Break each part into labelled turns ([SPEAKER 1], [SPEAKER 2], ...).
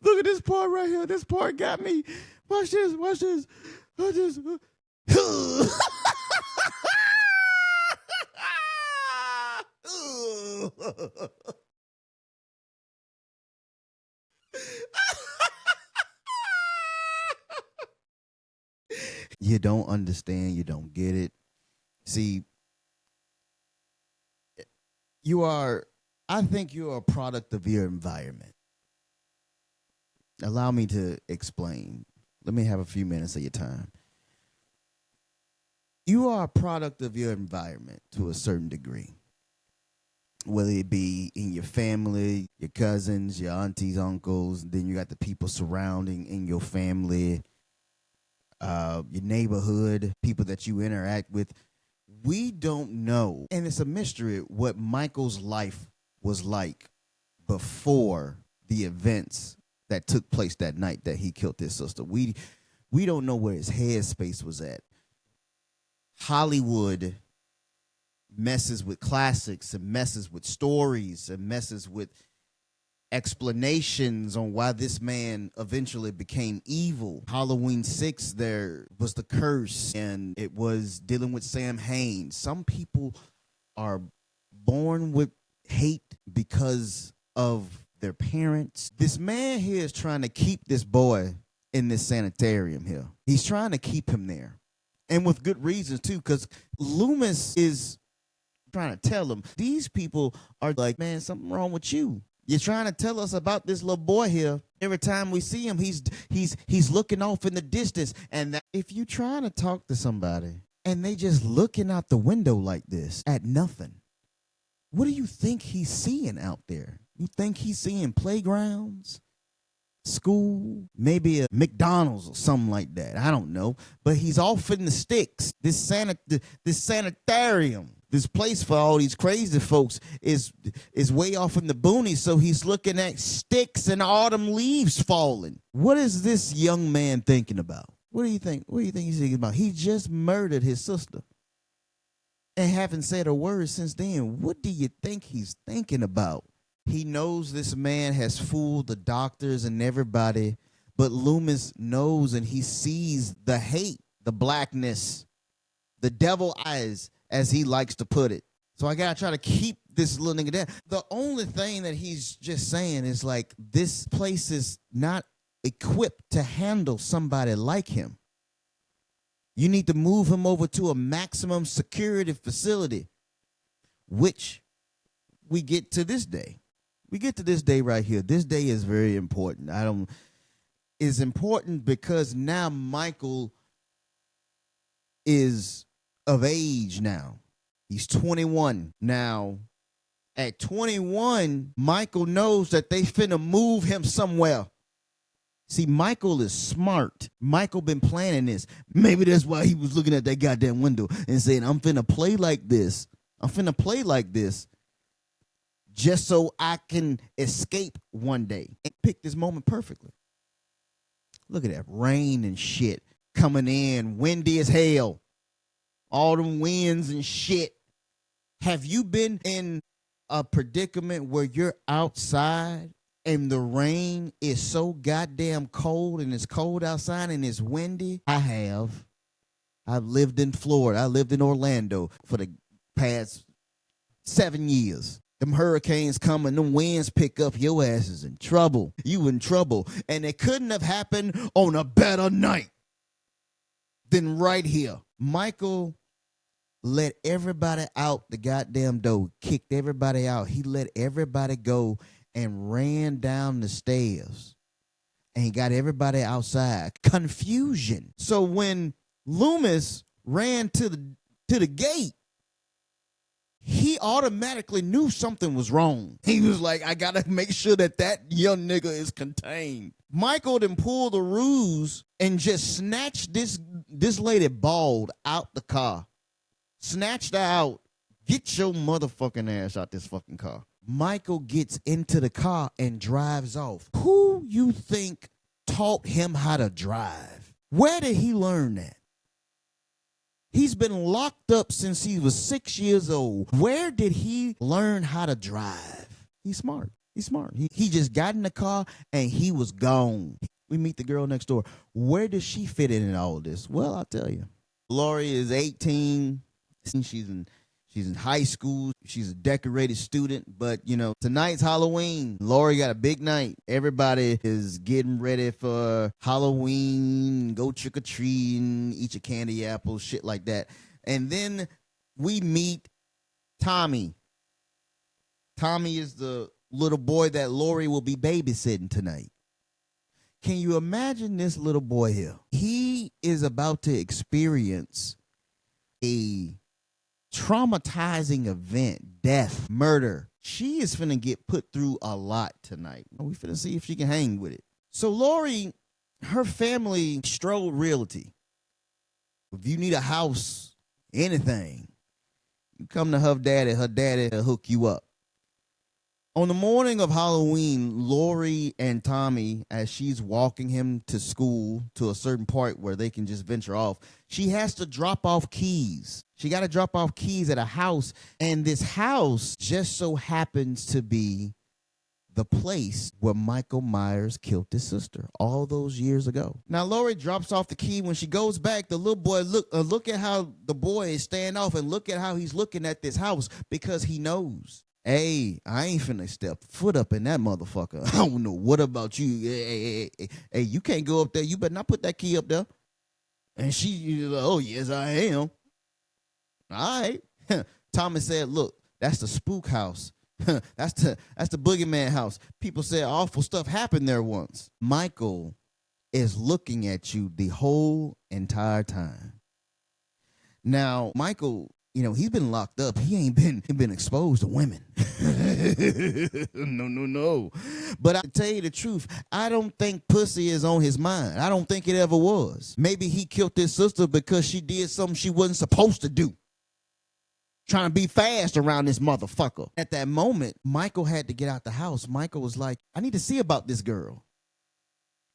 [SPEAKER 1] Look at this part right here. This part got me. Watch this. Watch this. Watch this. You don't understand. You don't get it. See, I think you are a product of your environment. Allow me to explain. Let me have a few minutes of your time. You are a product of your environment to a certain degree. Whether it be in your family, your cousins, your aunties, uncles, then you got the people surrounding in your family, your neighborhood, people that you interact with. We don't know, and it's a mystery, what Michael's life was like before the events that took place that night that he killed his sister. We don't know where his headspace was at. Hollywood messes with classics and messes with stories and messes with explanations on why this man eventually became evil. Halloween 6, there was the curse, and it was dealing with Sam Hain. Some people are born with hate because of their parents. This man here is trying to keep this boy in this sanitarium here. He's trying to keep him there. And with good reasons, too, because Loomis is trying to tell him, these people are like, man, something wrong with you. You're trying to tell us about this little boy here. Every time we see him, he's looking off in the distance. And if you're trying to talk to somebody and they just looking out the window like this at nothing, what do you think he's seeing out there? You think he's seeing playgrounds, school, maybe a McDonald's or something like that? I don't know. But he's off in the sticks. This sanitarium, this place for all these crazy folks is way off in the boonies, so he's looking at sticks and autumn leaves falling. What is this young man thinking about? What do you think? What do you think he's thinking about? He just murdered his sister and haven't said a word since then. What do you think he's thinking about? He knows this man has fooled the doctors and everybody, but Loomis knows and he sees the hate, the blackness, the devil eyes, as he likes to put it. So I gotta try to keep this little nigga down. The only thing that he's just saying is like, this place is not equipped to handle somebody like him. You need to move him over to a maximum security facility, which we get to this day. We get to this day right here. This day is very important. It's important because now Michael is of age now. He's 21. Now, at 21, Michael knows that they finna move him somewhere. See, Michael is smart. Michael been planning this. Maybe that's why he was looking at that goddamn window and saying, I'm finna play like this. I'm finna play like this just so I can escape one day. And pick this moment perfectly. Look at that rain and shit coming in, windy as hell. All them winds and shit. Have you been in a predicament where you're outside and the rain is so goddamn cold and it's cold outside and it's windy? I have. I've lived in Florida. I lived in Orlando for the past 7 years. Them hurricanes come and them winds pick up, your ass is in trouble. You in trouble. And it couldn't have happened on a better night than right here. Michael let everybody out the goddamn door, kicked everybody out. He let everybody go and ran down the stairs. And he got everybody outside. Confusion. So when Loomis ran to the gate, he automatically knew something was wrong. He was like, I gotta make sure that young nigga is contained. Michael then pulled the ruse and just snatched this lady bald out the car. Snatched her out. Get your motherfucking ass out this fucking car. Michael gets into the car and drives off. Who you think taught him how to drive? Where did he learn that? He's been locked up since he was 6 years old. Where did he learn how to drive? He's smart. He's smart. He just got in the car and he was gone. We meet the girl next door. Where does she fit in all of this? Well, I'll tell you. Laurie is 18. She's in high school. She's a decorated student. But, tonight's Halloween. Laurie got a big night. Everybody is getting ready for Halloween, go trick-or-treating, eat your candy apples, shit like that. And then we meet Tommy. Tommy is the little boy that Laurie will be babysitting tonight. Can you imagine this little boy here? He is about to experience a traumatizing event, death, murder. She is finna get put through a lot tonight. We finna see if she can hang with it. So Laurie, her family, Strode Realty. If you need a house, anything, you come to her daddy will hook you up. On the morning of Halloween, Laurie and Tommy, as she's walking him to school to a certain part where they can just venture off, she has to drop off keys. She got to drop off keys at a house, and this house just so happens to be the place where Michael Myers killed his sister all those years ago. Now, Laurie drops off the key. When she goes back, the little boy look at how the boy is staying off, and look at how he's looking at this house, because he knows. Hey, I ain't finna step foot up in that motherfucker. I don't know. What about you? Hey, you can't go up there. You better not put that key up there. And she, oh, yes, I am. All right. Thomas said, look, that's the spook house. That's the boogeyman house. People said awful stuff happened there once. Michael is looking at you the whole entire time. Now, Michael, he's been locked up. He ain't been exposed to women. No. But I tell you the truth, I don't think pussy is on his mind. I don't think it ever was. Maybe he killed his sister because she did something she wasn't supposed to do. Trying to be fast around this motherfucker. At that moment, Michael had to get out the house. Michael was like, I need to see about this girl.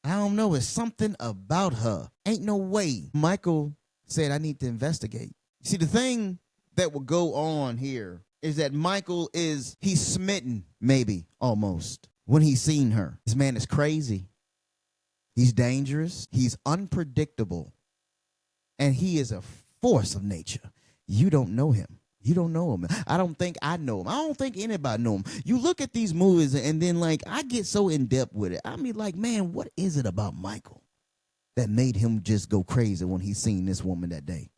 [SPEAKER 1] I don't know. It's something about her. Ain't no way. Michael said, I need to investigate. See, the thing that will go on here is that Michael he's smitten, maybe, almost, when he's seen her. This man is crazy. He's dangerous. He's unpredictable. And he is a force of nature. You don't know him. You don't know him. I don't think I know him. I don't think anybody know him. You look at these movies and then, I get so in depth with it. I mean, man, what is it about Michael that made him just go crazy when he seen this woman that day?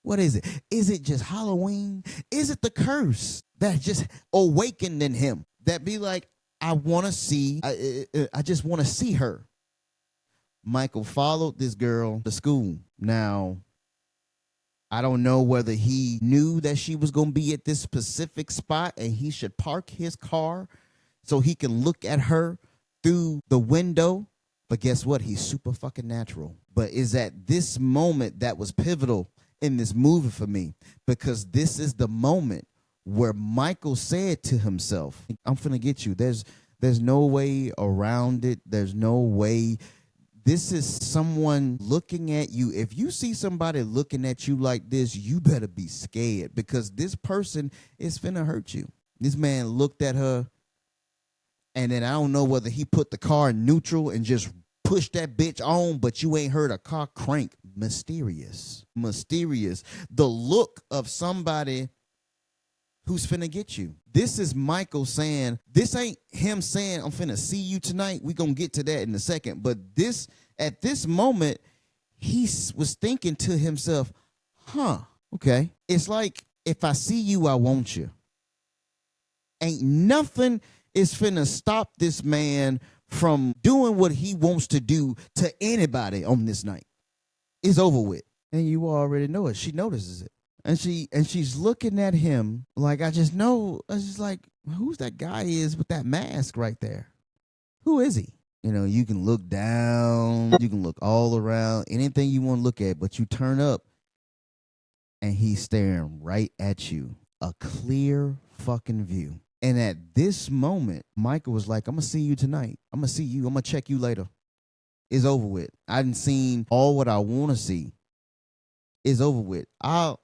[SPEAKER 1] What is it? Is it just Halloween? Is it the curse that just awakened in him? That be like, I want to see, I just want to see her. Michael followed this girl to school. Now, I don't know whether he knew that she was going to be at this specific spot and he should park his car so he can look at her through the window. But guess what? He's super fucking natural. But is at this moment that was pivotal in this movie for me, because this is the moment where Michael said to himself, I'm finna get you. There's no way around it. There's no way. This is someone looking at you. If you see somebody looking at you like this, you better be scared, because this person is finna hurt you. This man looked at her, and then I don't know whether he put the car in neutral and just pushed that bitch on, but you ain't heard a car crank. Mysterious. The look of somebody who's finna get you. This is Michael saying, this ain't him saying, I'm finna see you tonight. We gonna get to that in a second. But at this moment, he was thinking to himself, okay. It's like, if I see you, I want you. Ain't nothing is finna stop this man from doing what he wants to do to anybody on this night. It's over with. And you already know it. She notices it. And she's looking at him like, I just know. I was just like, who's that guy is with that mask right there? Who is he? You can look down. You can look all around. Anything you want to look at. But you turn up and he's staring right at you. A clear fucking view. And at this moment, Michael was like, I'm going to see you tonight. I'm going to see you. I'm going to check you later. It's over with. I done seen all what I want to see. It's over with. I'll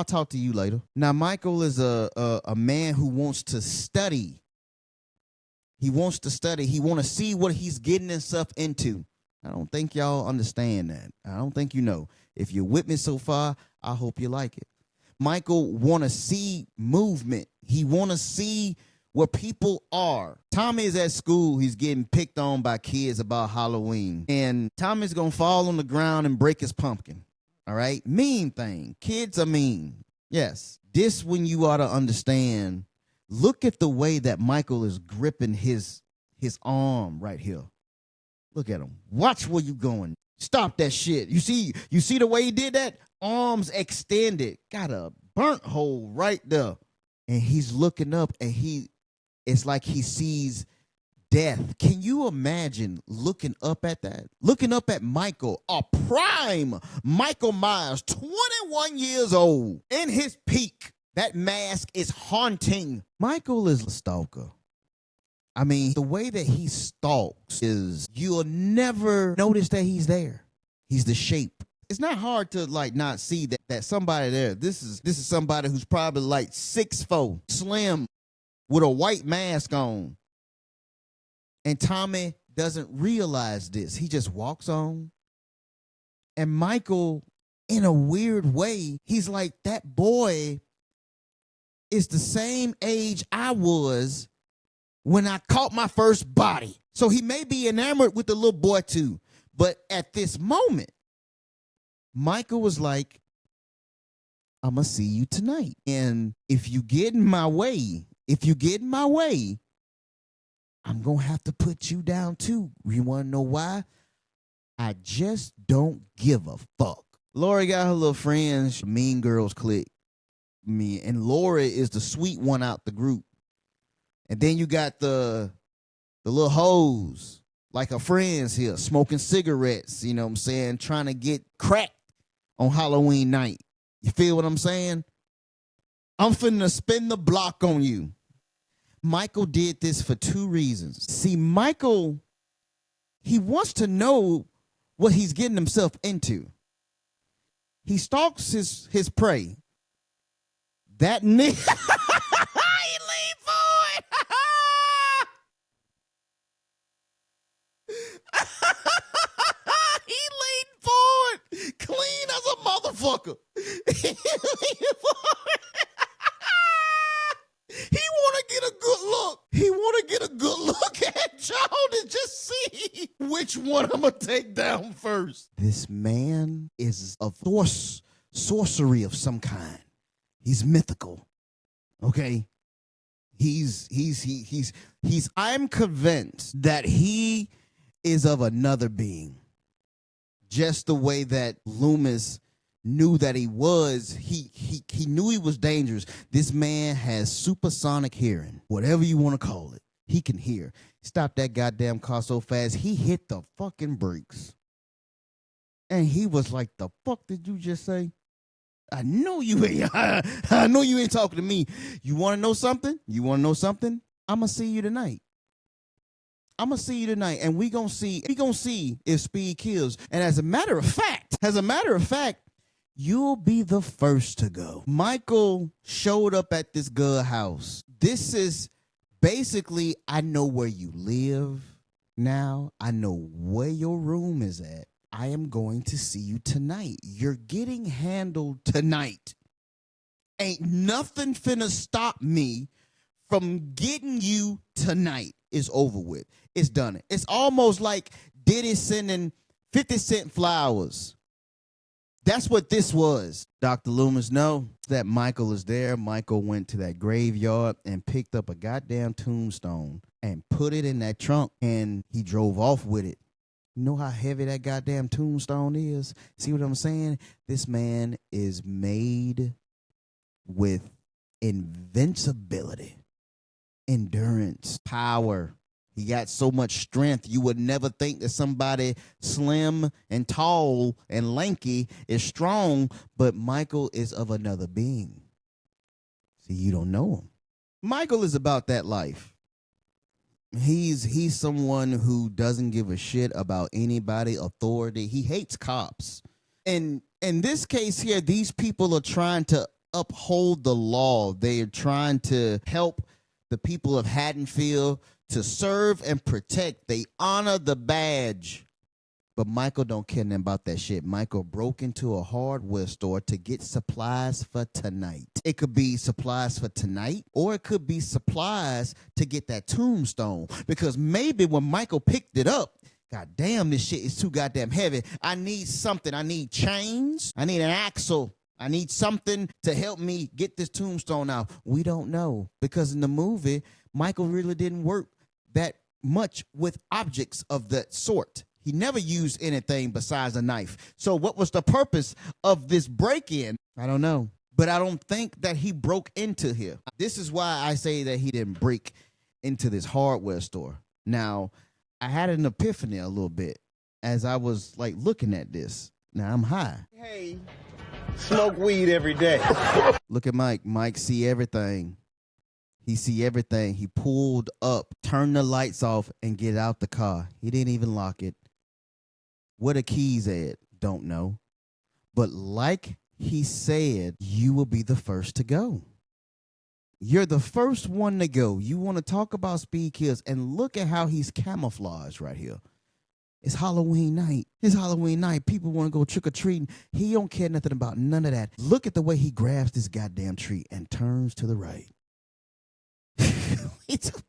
[SPEAKER 1] talk to you later. Now, Michael is a man who wants to study He wants to study. He want to see what he's getting himself into. I don't think y'all understand that. I don't think you know. If you're with me so far, I hope you like it. Michael want to see movement. He want to see where people are. Tommy is at school. He's getting picked on by kids about Halloween. And Tommy's going to fall on the ground and break his pumpkin. All right? Mean thing. Kids are mean. Yes. This when you ought to understand. Look at the way that Michael is gripping his arm right here. Look at him. Watch where you going. Stop that shit. You see the way he did that? Arms extended. Got a burnt hole right there. And he's looking up and it's like he sees death. Can you imagine looking up at that? Looking up at Michael, a prime Michael Myers, 21 years old, in his peak. That mask is haunting. Michael is a stalker. I mean, the way that he stalks is you'll never notice that he's there. He's the shape. It's not hard to not see that somebody there. This is somebody who's probably 6'4", slim, with a white mask on. And Tommy doesn't realize this. He just walks on. And Michael, in a weird way, he's like, that boy is the same age I was when I caught my first body. So he may be enamored with the little boy too. But at this moment, Michael was like, I'm going to see you tonight. And if you get in my way, I'm going to have to put you down too. You want to know why? I just don't give a fuck. Laurie got her little friends, Mean Girls clique. And Laurie is the sweet one out the group. And then you got the little hoes, like her friends here, smoking cigarettes, you know what I'm saying, trying to get cracked on Halloween night. You feel what I'm saying? I'm finna spin the block on you. Michael did this for two reasons. See, Michael, he wants to know what he's getting himself into. He stalks his prey. That nigga, he leaned forward. He leaned forward, clean as a motherfucker. He leaned forward. He want to get a good look. He want to get a good look at y'all to just see which one I'm going to take down first. This man is a sorcery of some kind. He's mythical. Okay? I'm convinced that he is of another being. Just the way that Loomis knew that he was, he knew he was dangerous. This man has supersonic hearing, whatever you want to call it. He can hear. Stopped that goddamn car so fast, he hit the fucking brakes. And he was like, the fuck did you just say? I know you ain't talking to me. You want to know something? I'm going to see you tonight. And we gonna see if speed kills. And as a matter of fact, you'll be the first to go. Michael showed up at this good house. This is basically, I know where you live now. I know where your room is at. I am going to see you tonight. You're getting handled tonight. Ain't nothing finna stop me from getting you tonight. It's over with. It's done. It's almost like Diddy sending 50 Cent flowers. That's what this was. Dr. Loomis knows that Michael is there. Michael went to that graveyard and picked up a goddamn tombstone and put it in that trunk, and he drove off with it. You know how heavy that goddamn tombstone is? See what I'm saying? This man is made with invincibility, endurance, power. He got so much strength, you would never think that somebody slim and tall and lanky is strong, but Michael is of another being. See, you don't know him. Michael is about that life. He's someone who doesn't give a shit about anybody, authority. He hates cops. And in this case here, these people are trying to uphold the law. They are trying to help the people of Haddonfield to serve and protect. They honor the badge. But Michael don't care nothing about that shit. Michael broke into a hardware store to get supplies for tonight. It could be supplies for tonight, or it could be supplies to get that tombstone. Because maybe when Michael picked it up, God damn, this shit is too goddamn heavy. I need something. I need chains. I need an axle. I need something to help me get this tombstone out. We don't know. Because in the movie, Michael really didn't work that much with objects of that sort. He never used anything besides a knife. So what was the purpose of this break-in? I don't know. But I don't think that he broke into here. This is why I say that he didn't break into this hardware store. Now, I had an epiphany a little bit as I was like looking at this. Now I'm high.
[SPEAKER 2] Hey, smoke weed every day.
[SPEAKER 1] Look at Mike. Mike see everything. He see everything. He pulled up, turned the lights off, and get out the car. He didn't even lock it. Where the keys at? Don't know. But like he said, you will be the first to go. You're the first one to go. You want to talk about speed kills, and look at how he's camouflaged right here. It's Halloween night. It's Halloween night. People want to go trick-or-treating. He don't care nothing about none of that. Look at the way he grabs this goddamn tree and turns to the right.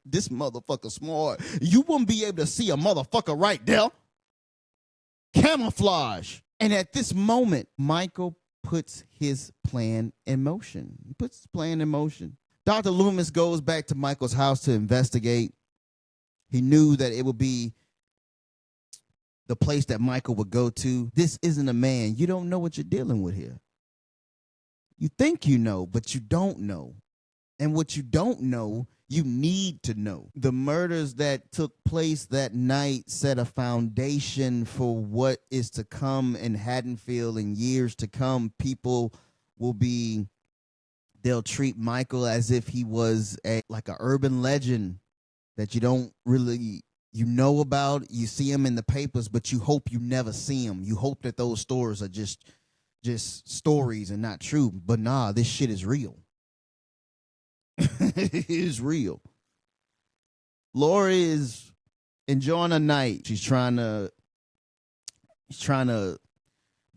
[SPEAKER 1] This motherfucker smart. You wouldn't be able to see a motherfucker right there. Camouflage. And at this moment, Michael puts his plan in motion. He puts his plan in motion. Dr. Loomis goes back to Michael's house to investigate. He knew that it would be the place that Michael would go to. This isn't a man. You don't know what you're dealing with here. You think you know, but you don't know. And what you don't know, you need to know. The murders that took place that night set a foundation for what is to come in Haddonfield in years to come. People will be, they'll treat Michael as if he was like an urban legend that you don't really, you know about. You see him in the papers, but you hope you never see him. You hope that those stories are just stories and not true. But nah, this shit is real. It is real. Laurie is enjoying a night. She's trying to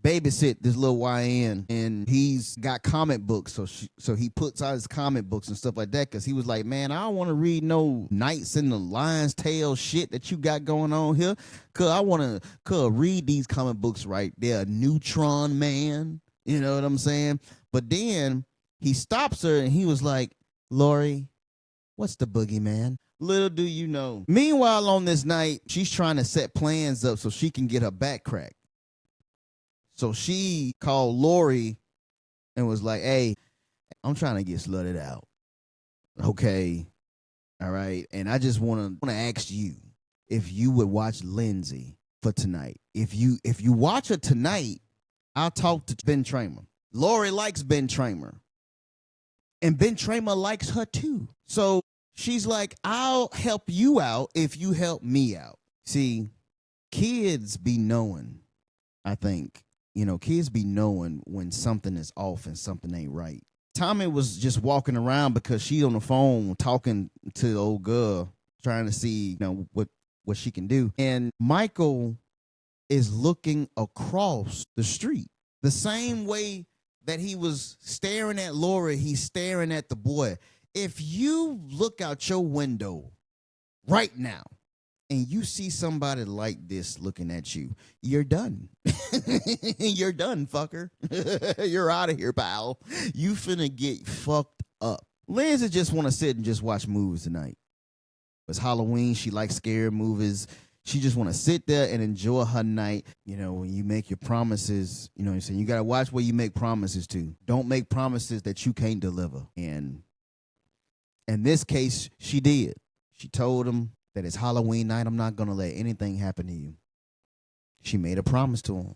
[SPEAKER 1] babysit this little YN, and he's got comic books. So he puts out his comic books and stuff like that because he was like, man, I don't want to read no Knights in the Lion's Tail shit that you got going on here. Cause I want to read these comic books right there. Neutron Man, you know what I'm saying? But then he stops her and he was like, Laurie, what's the boogeyman? Little do you know. Meanwhile, on this night, she's trying to set plans up so she can get her back cracked. So she called Laurie and was like, hey, I'm trying to get slutted out. Okay. All right. And I just want to ask you if you would watch Lindsay for tonight. If you watch her tonight, I'll talk to Ben Tramer. Laurie likes Ben Tramer. And Ben Tramer likes her too. So she's like, I'll help you out if you help me out. See, kids be knowing, I think. You know, kids be knowing when something is off and something ain't right. Tommy was just walking around because she's on the phone talking to the old girl, trying to see, you know, what she can do. And Michael is looking across the street. The same way that he was staring at Laurie, he's staring at the boy. If you look out your window right now and you see somebody like this looking at you, you're done. You're done, fucker. You're out of here, pal. You finna get fucked up. Lindsay just want to sit and just watch movies tonight. It's Halloween. She likes scary movies. She just want to sit there and enjoy her night. You know, when you make your promises, you know what I'm saying? You got to watch where you make promises to. Don't make promises that you can't deliver. And in this case, she did. She told him that it's Halloween night. I'm not going to let anything happen to you. She made a promise to him.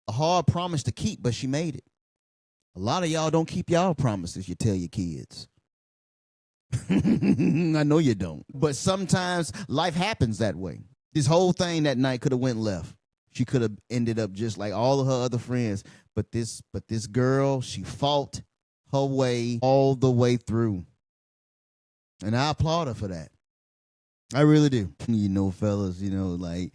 [SPEAKER 1] A hard promise to keep, but she made it. A lot of y'all don't keep y'all promises you tell your kids. I know you don't. But sometimes life happens that way. This whole thing that night could have went left. She could have ended up just like all of her other friends. But this girl, she fought her way all the way through. And I applaud her for that. I really do. You know, fellas, like,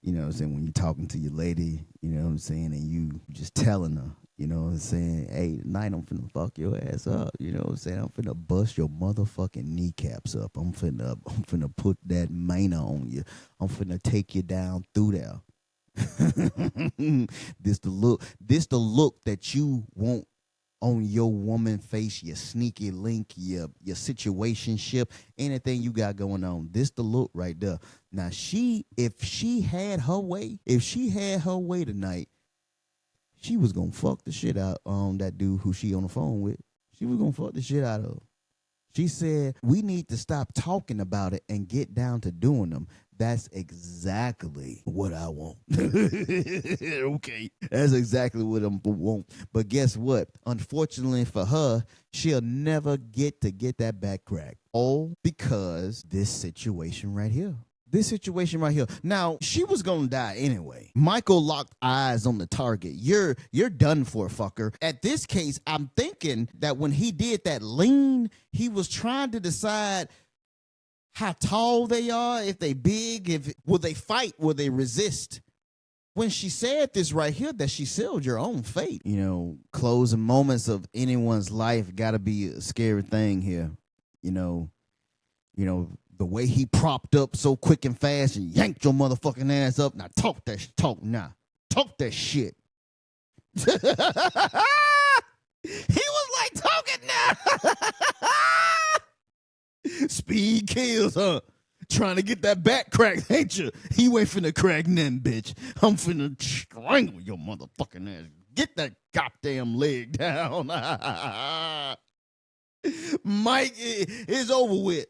[SPEAKER 1] what I'm saying, when you're talking to your lady, you know what I'm saying, and you just telling her, you know what I'm saying, hey, tonight I'm finna fuck your ass up, you know what I'm saying, I'm finna bust your motherfucking kneecaps up, I'm finna put that mana on you, I'm finna take you down through there. This the look that you want on your woman face, your sneaky link, your situationship, anything you got going on. This the look right there. Now if she had her way tonight, she was gonna fuck the shit out that dude who she on the phone with. She was gonna fuck the shit out of. She said, we need to stop talking about it and get down to doing them. That's exactly what I want. Okay. That's exactly what I want. But guess what? Unfortunately for her, she'll never get that back crack. All because this situation right here. This situation right here. Now, she was gonna die anyway. Michael locked eyes on the target. You're done for, fucker. At this case, I'm thinking that when he did that lean, he was trying to decide how tall they are, if they big, will they fight, will they resist. When she said this right here, that she sealed your own fate. Closing moments of anyone's life gotta be a scary thing here. The way he propped up so quick and fast and yanked your motherfucking ass up. Now talk that shit. He was like, talking now. Speed kills, huh? Trying to get that back crack, ain't you? He ain't finna crack nothing, bitch. I'm finna strangle your motherfucking ass. Get that goddamn leg down. Mike is over with.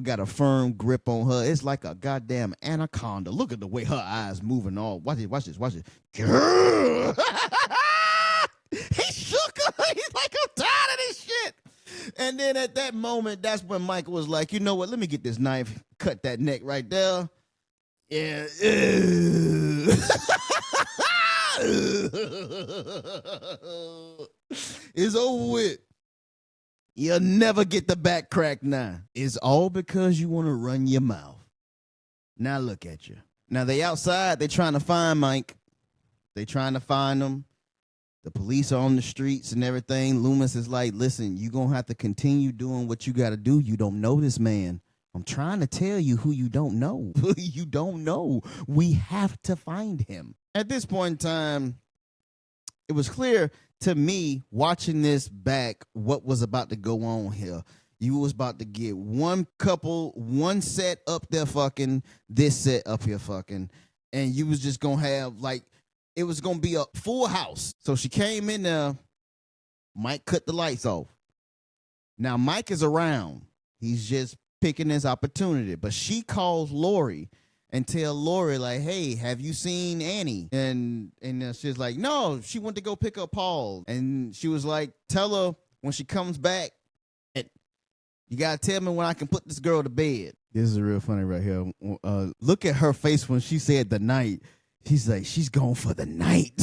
[SPEAKER 1] Got a firm grip on her. It's like a goddamn anaconda. Look at the way her eyes moving all. Watch this. Girl. He shook her. He's like, I'm tired of this shit. And then at that moment, that's when Michael was like, you know what? Let me get this knife, cut that neck right there. Yeah. It's over with. You'll never get the back crack now. It's all because you want to run your mouth. Now look at you. Now they outside. They trying to find Mike. They trying to find him. The police are on the streets and everything. Loomis is like, listen, you're going to have to continue doing what you got to do. You don't know this man. I'm trying to tell you who you don't know. You don't know. We have to find him. At this point in time, it was clear to me watching this back what was about to go on here. You was about to get one set up there fucking, this set up here fucking, and you was just gonna have like, it was gonna be a full house. So she came in there, Mike cut the lights off. Now Mike is around. He's just picking his opportunity, but she calls Laurie and tell Laurie, like, hey, have you seen Annie? And she's like, no, she went to go pick up Paul. And she was like, tell her when she comes back, you got to tell me when I can put this girl to bed. This is real funny right here. Look at her face when she said the night. She's like, she's going for the night.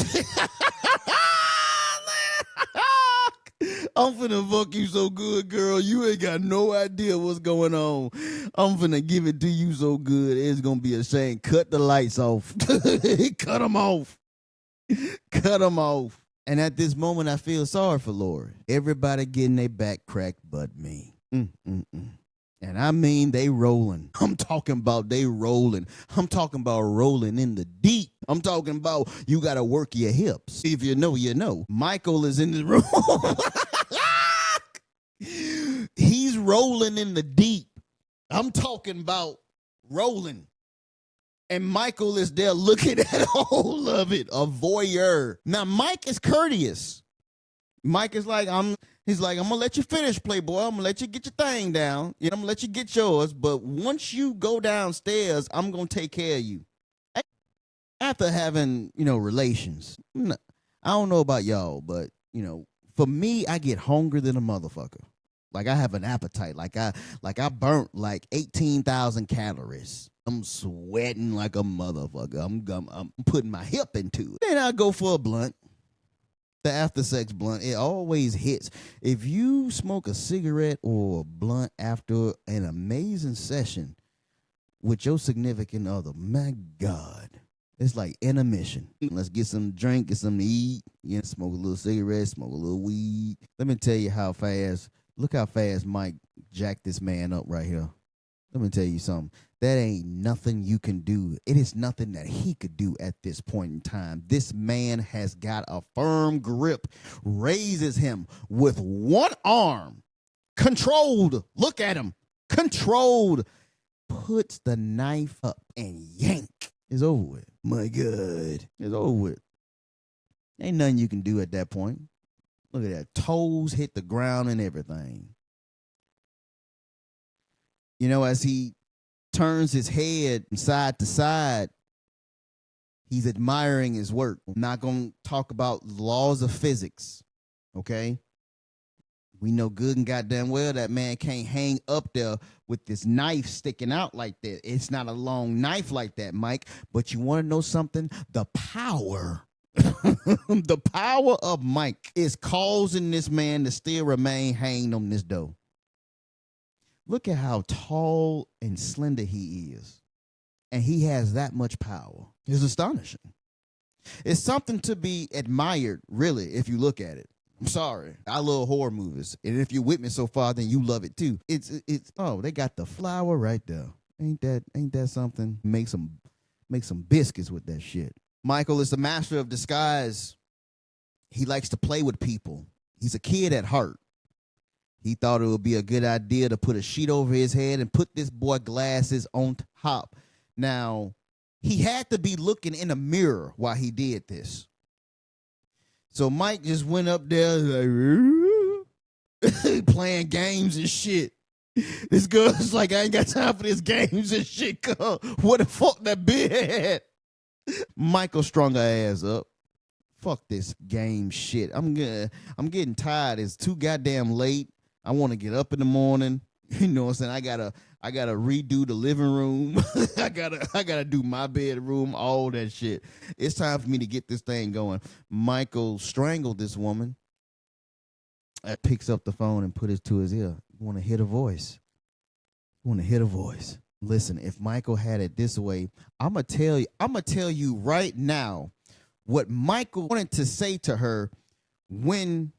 [SPEAKER 1] I'm finna fuck you so good, girl. You ain't got no idea what's going on. I'm finna give it to you so good. It's gonna be a shame. Cut the lights off. Cut them off. Cut them off. And at this moment, I feel sorry for Laurie. Everybody getting their back cracked but me. And I mean they rolling. I'm talking about they rolling. I'm talking about rolling in the deep. I'm talking about you got to work your hips. If you know, you know. Michael is in the room. He's rolling in the deep. I'm talking about rolling. And Michael is there looking at all of it, a voyeur. Now, Mike is courteous. Mike is like, he's like, I'm going to let you finish, Playboy. I'm going to let you get your thing down. I'm going to let you get yours. But once you go downstairs, I'm going to take care of you. After having, relations. I don't know about y'all, but, for me, I get hungry than a motherfucker. Like I have an appetite. Like I burnt like 18,000 calories. I'm sweating like a motherfucker. I'm putting my hip into it. Then I go for a blunt. The after sex blunt, it always hits. If you smoke a cigarette or a blunt after an amazing session with your significant other, my God, it's like intermission. Let's get some drink, get something to eat, smoke a little cigarette, smoke a little weed. Let me tell you how fast, look how fast Mike jacked this man up right here. Let me tell you something. That ain't nothing you can do. It is nothing that he could do at this point in time. This man has got a firm grip, raises him with one arm, controlled. Look at him, controlled. Puts the knife up and yank. It's over with. My God, it's over with. Ain't nothing you can do at that point. Look at that. Toes hit the ground and everything. As he turns his head side to side, he's admiring his work. I'm not going to talk about laws of physics, okay? We know good and goddamn well that man can't hang up there with this knife sticking out like that. It's not a long knife like that, Mike. But you want to know something? The power, the power of Mike is causing this man to still remain hanging on this dough. Look at how tall and slender he is. And he has that much power. It's astonishing. It's something to be admired, really, if you look at it. I'm sorry. I love horror movies. And if you're with me so far, then you love it too. Oh, they got the flour right there. Ain't that something? Make some biscuits with that shit. Michael is the master of disguise. He likes to play with people. He's a kid at heart. He thought it would be a good idea to put a sheet over his head and put this boy glasses on top. Now, he had to be looking in a mirror while he did this. So Mike just went up there like, playing games and shit. This girl's like, I ain't got time for this games and shit. What the fuck that bitch? Michael strung her ass up. Fuck this game shit. I'm getting tired. It's too goddamn late. I want to get up in the morning. You know what I'm saying? I gotta redo the living room. I gotta do my bedroom, all that shit. It's time for me to get this thing going. Michael strangled this woman. Picks up the phone and put it to his ear. You want to hear the voice? You want to hear the voice? Listen, if Michael had it this way, I'm gonna tell you right now what Michael wanted to say to her when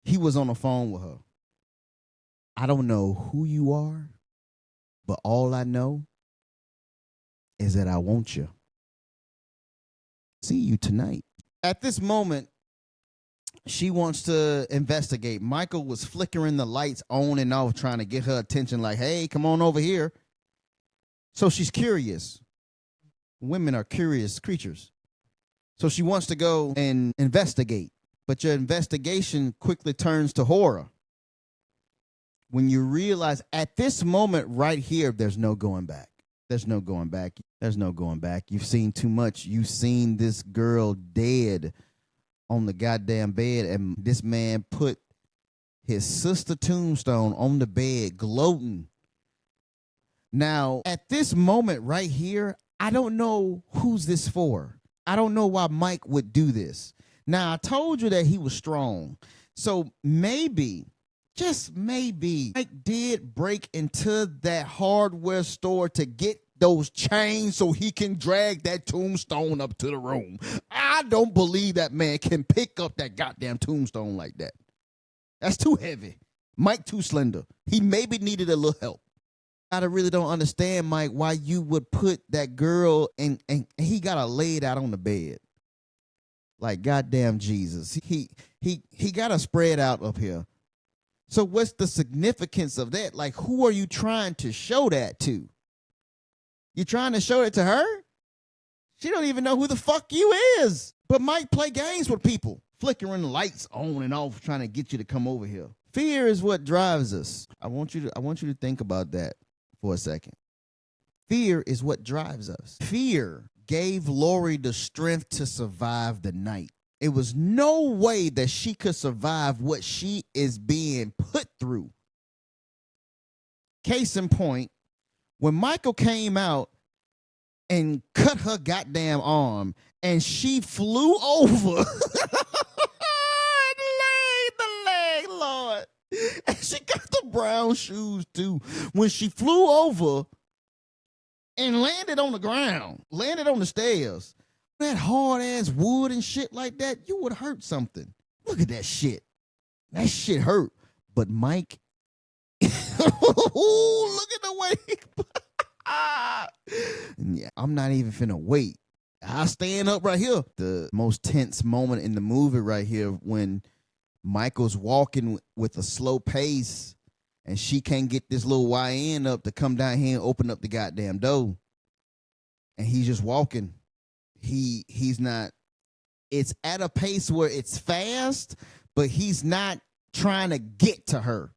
[SPEAKER 1] he was on the phone with her. I don't know who you are, but all I know is that I want you. See you tonight. At this moment, she wants to investigate. Michael was flickering the lights on and off, trying to get her attention, like, hey, come on over here. So she's curious. Women are curious creatures. So she wants to go and investigate. But your investigation quickly turns to horror. When you realize at this moment right here, there's no going back. There's no going back. There's no going back. You've seen too much. You've seen this girl dead on the goddamn bed, and this man put his sister tombstone on the bed, gloating. Now, at this moment right here, I don't know who's this for. I don't know why Mike would do this. Now, I told you that he was strong. So maybe, just maybe, Mike did break into that hardware store to get those chains so he can drag that tombstone up to the room. I don't believe that man can pick up that goddamn tombstone like that. That's too heavy. Mike too slender. He maybe needed a little help. I really don't understand, Mike, why you would put that girl and he got her laid out on the bed. Like goddamn Jesus. He got her spread out up here. So what's the significance of that? Like, who are you trying to show that to? You trying to show it to her? She don't even know who the fuck you is. But Mike play games with people, flickering lights on and off, trying to get you to come over here. Fear is what drives us. I want you to think about that for a second. Fear is what drives us. Fear gave Laurie the strength to survive the night. It was no way that she could survive what she is being put through. Case in point, when Michael came out and cut her goddamn arm and she flew over brown shoes too. When she flew over and landed on the ground, landed on the stairs, that hard ass wood and shit like that, you would hurt something. Look at that shit. That shit hurt. But Mike, look at the way. Yeah, I'm not even finna wait. I stand up right here. The most tense moment in the movie right here when Michael's walking with a slow pace and she can't get this little YN up to come down here and open up the goddamn door. And he's just walking. He's not, it's at a pace where it's fast, but he's not trying to get to her.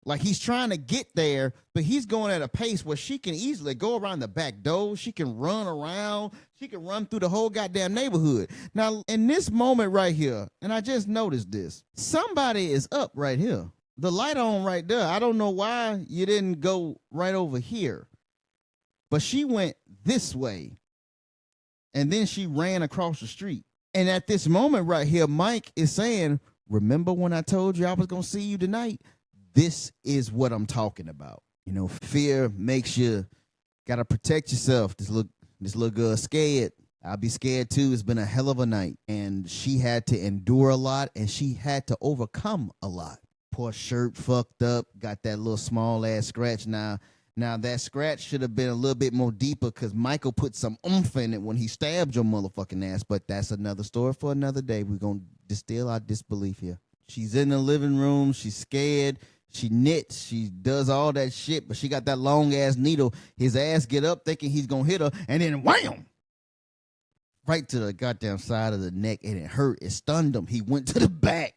[SPEAKER 1] Like he's trying to get there, but he's going at a pace where she can easily go around the back door. She can run around. She can run through the whole goddamn neighborhood. Now, in this moment right here, and I just noticed this, somebody is up right here. The light on right there. I don't know why you didn't go right over here. But she went this way. And then she ran across the street. And at this moment right here, Mike is saying, remember when I told you I was going to see you tonight? This is what I'm talking about. You know, fear makes you got to protect yourself. This little girl scared. I'll be scared too. It's been a hell of a night. And she had to endure a lot and she had to overcome a lot. Poor shirt fucked up. Got that little small ass scratch now. Now, that scratch should have been a little bit more deeper because Michael put some oomph in it when he stabbed your motherfucking ass. But that's another story for another day. We're going to distill our disbelief here. She's in the living room. She's scared. She knits. She does all that shit, but she got that long-ass needle. His ass get up thinking he's going to hit her, and then wham! Right to the goddamn side of the neck, and it hurt. It stunned him. He went to the back.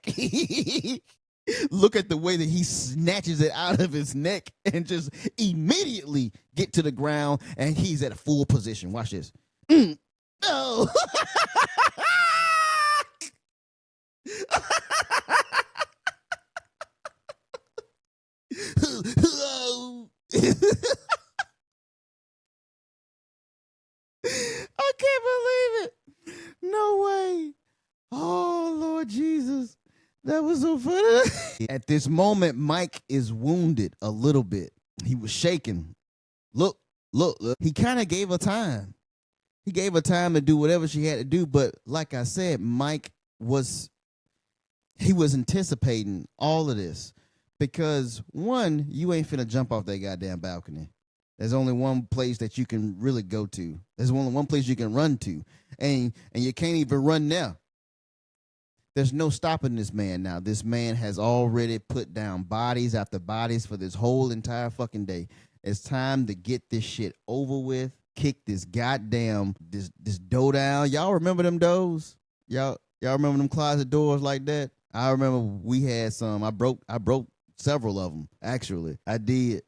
[SPEAKER 1] Look at the way that he snatches it out of his neck and just immediately get to the ground, and he's at a full position. Watch this. Oh. I can't believe it. No way. Oh, Lord Jesus. That was so funny. At this moment, Mike is wounded a little bit. He was shaking. Look. He kind of gave her time. He gave her time to do whatever she had to do. But like I said, Mike was anticipating all of this. Because, one, you ain't finna jump off that goddamn balcony. There's only one place that you can really go to. There's only one place you can run to. And you can't even run there. There's no stopping this man now. This man has already put down bodies after bodies for this whole entire fucking day. It's time to get this shit over with. Kick this goddamn, this door down. Y'all remember them doors? Y'all remember them closet doors like that? I remember we had some. I broke several of them, actually. I did.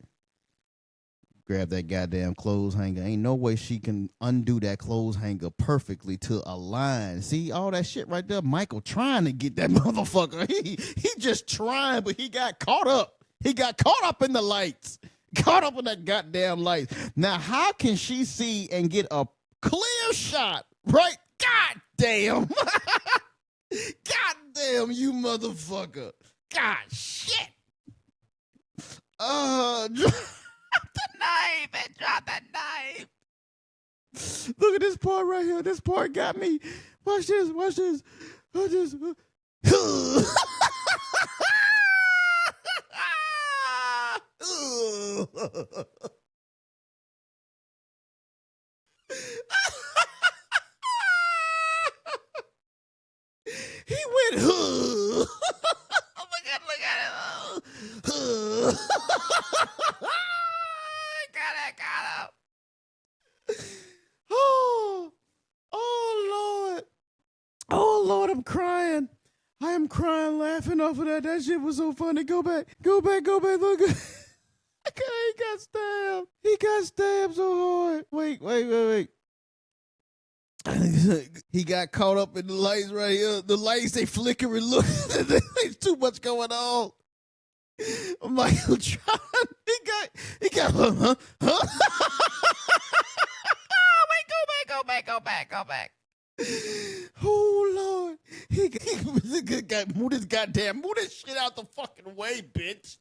[SPEAKER 1] Grab that goddamn clothes hanger. Ain't no way she can undo that clothes hanger perfectly to a line. See all that shit right there? Michael trying to get that motherfucker. He just trying, but he got caught up. He got caught up in the lights. Caught up in that goddamn lights. Now, how can she see and get a clear shot? Right? God damn. God damn, you motherfucker. God shit. The knife and drop the knife. Look at this part right here. This part got me. Watch this. He went, oh my God, look at it. Got him. Oh, Lord. Oh, Lord, I'm crying. I am crying, laughing off of that. That shit was so funny. Go back. Look. He got stabbed. He got stabbed so hard. Wait. He got caught up in the lights right here. The lights, they flickering. Look, there's too much going on. Michael trying. He got. Huh? Go back. Oh Lord, he got move this shit out the fucking way, bitch.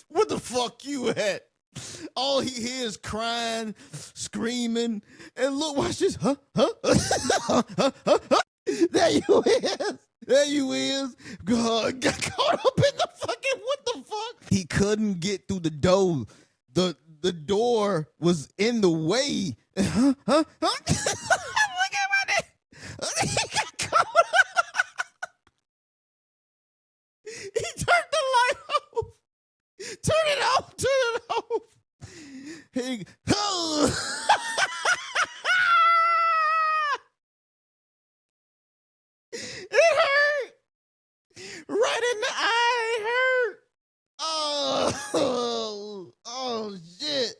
[SPEAKER 1] Where the fuck you at? All he hears is crying, screaming, and look, watch this. Huh? There you is. There you is. God, got caught up in the fucking, what the fuck? He couldn't get through the door. The door was in the way. Look at my name. He got caught up. He turned the light off. Turn it off. Turn it off. He, oh. It hurt. Right in the eye. It hurt. Oh, shit.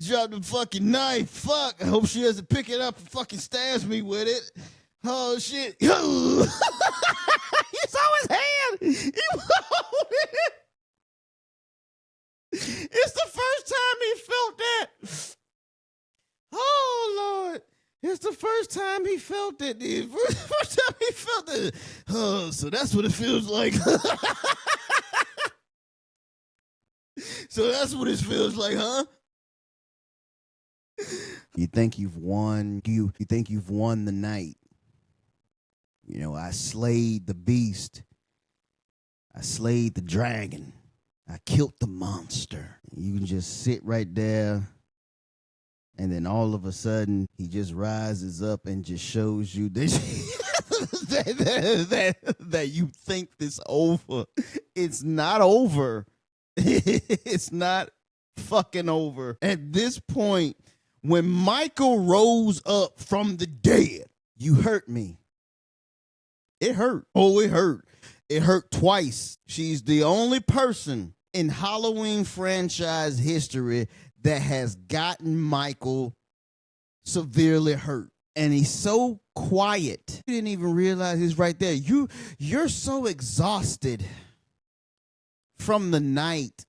[SPEAKER 1] Dropped the fucking knife. Fuck. I hope she doesn't pick it up and fucking stabs me with it. Oh, shit. You saw his hand. He was holding it. It's the first time he felt that. Oh, Lord. It's the first time he felt it. First time he felt it. Oh, so that's what it feels like. So that's what it feels like, huh? You think you've won. You think you've won the night. You know, I slayed the beast. I slayed the dragon. I killed the monster. You can just sit right there, and then all of a sudden, he just rises up and just shows you that, that you think this over. It's not over. It's not fucking over. At this point, when Michael rose up from the dead, you hurt me. It hurt. Oh, it hurt. It hurt twice. She's the only person in Halloween franchise history that has gotten Michael severely hurt. And he's so quiet. You didn't even realize he's right there. You're so exhausted from the night.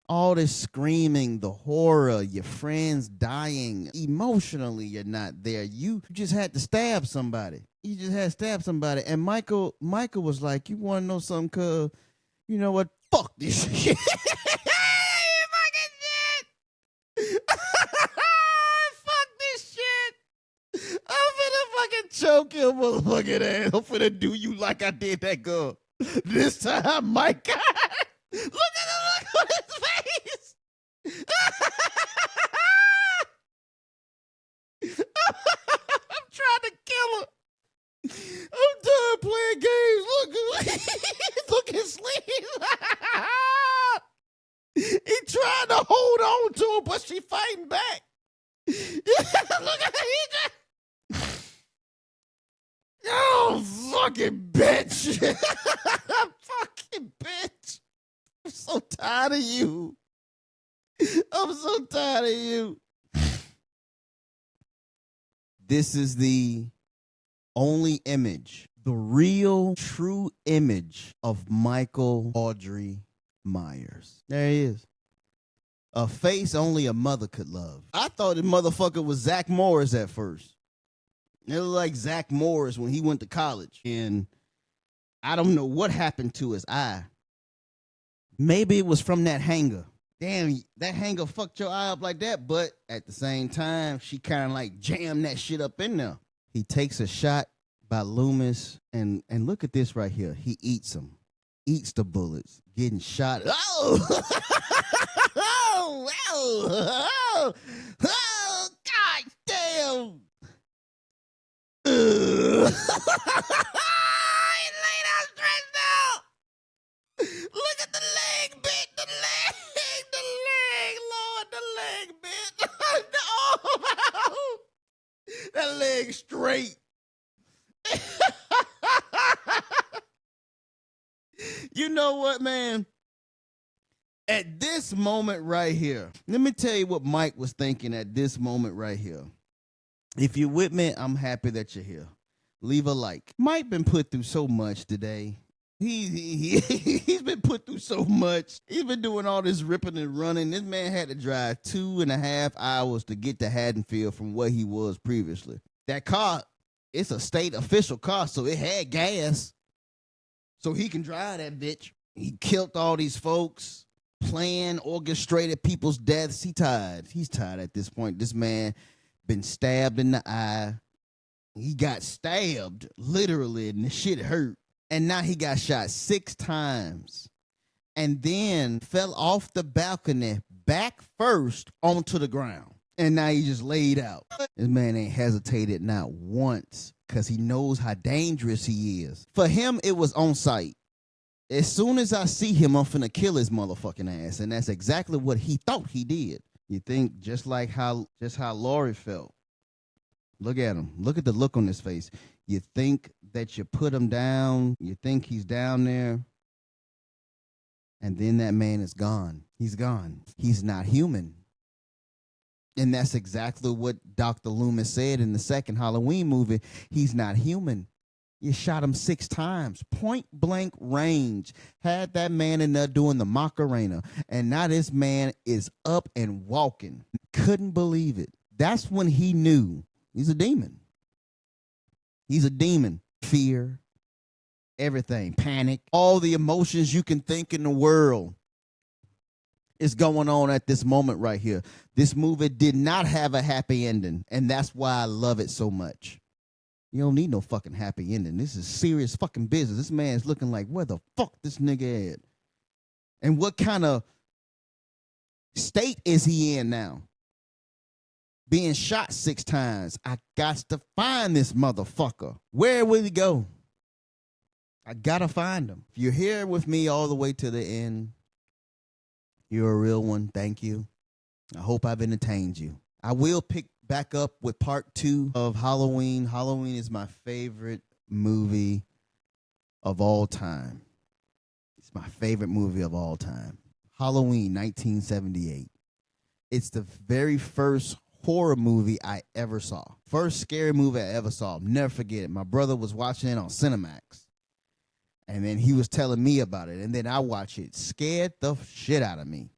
[SPEAKER 1] All this screaming, the horror, your friends dying. Emotionally, you're not there. You just had to stab somebody. You just had to stab somebody. And Michael was like, you want to know something, cuz? You know what? Fuck this shit. Fucking shit. Fuck this shit. I'm finna fucking choke your motherfucking ass. I'm finna do you like I did that girl. This time, Mike. Look at the look on his face. I'm trying to kill her. I'm done playing games. Look, he's looking sleep. He trying to hold on to her, but she fighting back. Look at her. Oh, fucking bitch. Fucking bitch. I'm so tired of you. I'm so tired of you. This is the only image, the real, true image of Michael Audrey Myers. There he is. A face only a mother could love. I thought the motherfucker was Zach Morris at first. It looked like Zach Morris when he went to college. And I don't know what happened to his eye. Maybe it was from that hanger. Damn, that hanger fucked your eye up like that. But at the same time, she kind of like jammed that shit up in there. He takes a shot by Loomis. And look at this right here. He eats them. Eats the bullets. Getting shot. Oh! Oh! Oh! Oh! Oh! God damn! He laid out stretched out. Look at the leg, bitch. The leg, Lord, the leg, bitch. No. That leg straight. You know what, man? At this moment right here, let me tell you what Mike was thinking at this moment right here. If you're with me, I'm happy that you're here. Leave a like. Mike been put through so much today. He's been put through so much. He's been doing all this ripping and running. This man had to drive 2.5 hours to get to Haddonfield from where he was previously. That car, it's a state official car, so it had gas. So he can drive that bitch. He killed all these folks, planned, orchestrated people's deaths. He's tired at this point. This man been stabbed in the eye. He got stabbed, literally, and the shit hurt. And now he got shot 6 times. And then fell off the balcony back first onto the ground. And now he just laid out. This man ain't hesitated not once because he knows how dangerous he is. For him, it was on sight. As soon as I see him, I'm finna kill his motherfucking ass. And that's exactly what he thought he did. You think just how Laurie felt. Look at him. Look at the look on his face. You think that you put him down. You think he's down there. And then that man is gone. He's gone. He's not human. And that's exactly what Dr. Loomis said in the second Halloween movie. He's not human. You shot him 6 times, point blank range. Had that man in there doing the Macarena. And now this man is up and walking. Couldn't believe it. That's when he knew he's a demon. He's a demon. Fear, everything, panic, all the emotions you can think in the world is going on at this moment right here. This movie did not have a happy ending, and that's why I love it so much. You don't need no fucking happy ending. This is serious fucking business. This man's looking like, where the fuck this nigga at? And what kind of state is he in now? Being shot 6 times. I got to find this motherfucker. Where will he go? I gotta find him. If you're here with me all the way to the end, you're a real one. Thank you. I hope I've entertained you. I will pick back up with part 2 of Halloween. Halloween is my favorite movie of all time. It's my favorite movie of all time. Halloween, 1978. It's the very first horror movie I ever saw. First scary movie I ever saw. Never forget it. My brother was watching it on Cinemax. And then he was telling me about it. And then I watched it. Scared the shit out of me.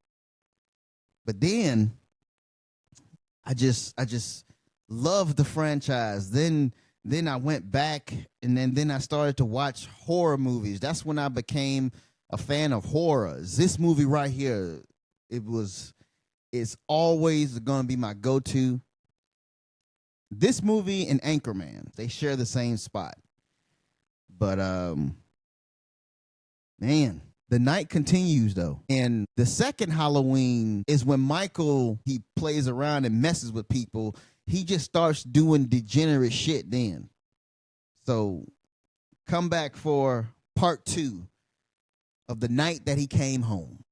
[SPEAKER 1] But then I just loved the franchise. Then I went back and then I started to watch horror movies. That's when I became a fan of horror. This movie right here, it's always going to be my go-to. This movie and Anchorman, they share the same spot. But man, the night continues though. And the second Halloween is when Michael, he plays around and messes with people. He just starts doing degenerate shit then. So come back for part 2 of The Night That He Came Home.